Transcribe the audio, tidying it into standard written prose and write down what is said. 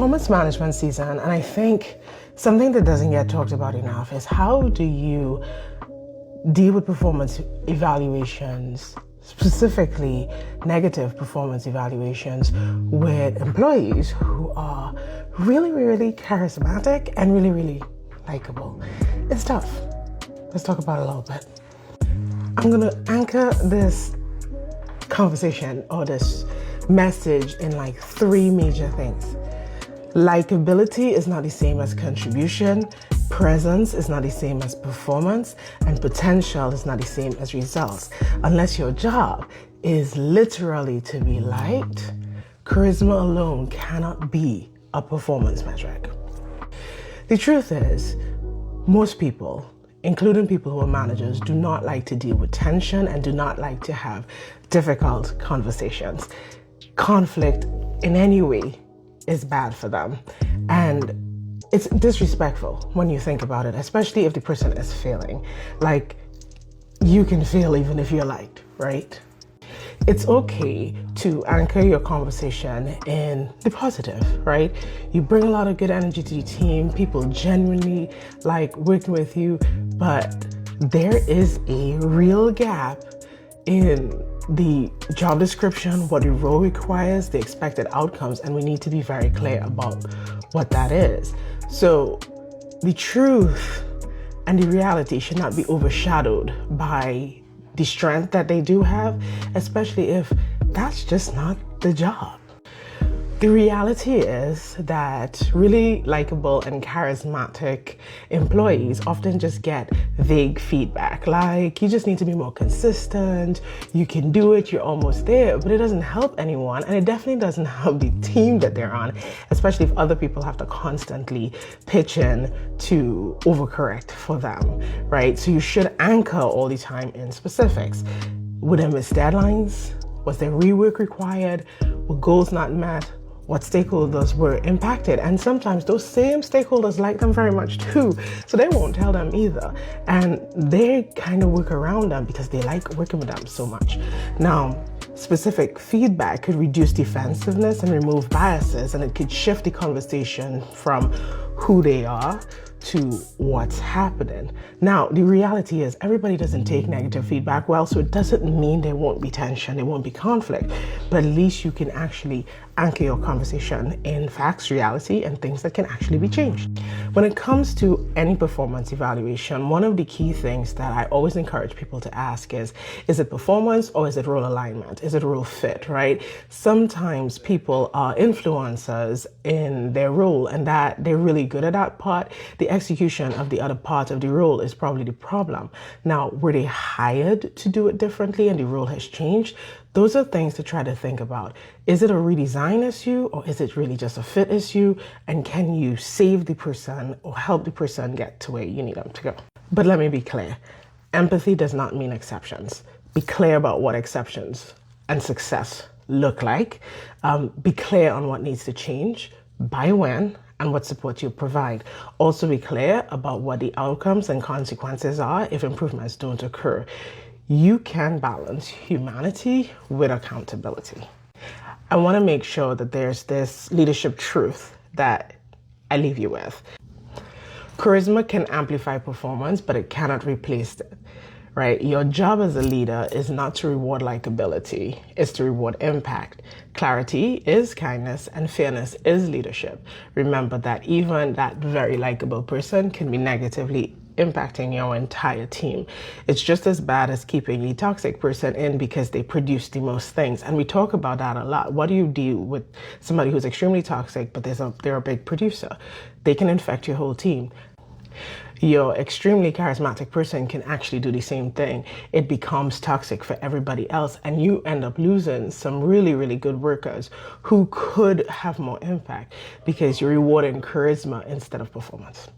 performance management season, and I think something that doesn't get talked about enough is how do you deal with performance evaluations, specifically negative performance evaluations with employees who are really charismatic and really likable. It's tough. Let's talk about it a little bit. I'm gonna anchor this conversation or this message in like 3 major things. Likability is not the same as contribution, presence is not the same as performance, and potential is not the same as results. Unless your job is literally to be liked, charisma alone cannot be a performance metric. The truth is, most people, including people who are managers, do not like to deal with tension and do not like to have difficult conversations. Conflict in any way is bad for them. And it's disrespectful when you think about it, especially if the person is failing. Like, you can fail even if you're liked, right? It's okay to anchor your conversation in the positive, right? You bring a lot of good energy to the team. People genuinely like working with you, but there is a real gap in the job description, what the role requires, the expected outcomes, and we need to be very clear about what that is. So the truth and the reality should not be overshadowed by the strength that they do have, especially if that's just not the job. The reality is that really likable and charismatic employees often just get vague feedback, like you just need to be more consistent, you can do it, you're almost there, but it doesn't help anyone, and it definitely doesn't help the team that they're on, especially if other people have to constantly pitch in to overcorrect for them, right? So you should anchor all the time in specifics. Were there missed deadlines? Was there rework required? Were goals not met? What stakeholders were impacted? And sometimes those same stakeholders like them very much too, so they won't tell them either. And they kind of work around them because they like working with them so much. Now, specific feedback could reduce defensiveness and remove biases, and it could shift the conversation from who they are to what's happening. Now, the reality is everybody doesn't take negative feedback well, so it doesn't mean there won't be tension, there won't be conflict, but at least you can actually anchor your conversation in facts, reality, and things that can actually be changed. When it comes to any performance evaluation, one of the key things that I always encourage people to ask is it performance or is it role alignment? Is it role fit, right? Sometimes people are influencers in their role and that they're really good at that part. The execution of the other part of the role is probably the problem. Now, were they hired to do it differently and the role has changed? Those are things to try to think about. Is it a redesign issue or is it really just a fit issue? And can you save the person or help the person get to where you need them to go? But let me be clear. Empathy does not mean exceptions. Be clear about what exceptions and success look like. Be clear on what needs to change, by when, and what support you provide. Also be clear about what the outcomes and consequences are if improvements don't occur. You can balance humanity with accountability. I want to make sure that there's this leadership truth that I leave you with. Charisma can amplify performance, but it cannot replace it, right? Your job as a leader is not to reward likability, it's to reward impact. Clarity is kindness and fairness is leadership. Remember that even that very likable person can be negatively impacting your entire team. It's just as bad as keeping a toxic person in because they produce the most things. And we talk about that a lot. What do you do with somebody who's extremely toxic, but they're a big producer? They can infect your whole team. Your extremely charismatic person can actually do the same thing. It becomes toxic for everybody else, and you end up losing some really good workers who could have more impact because you're rewarding charisma instead of performance.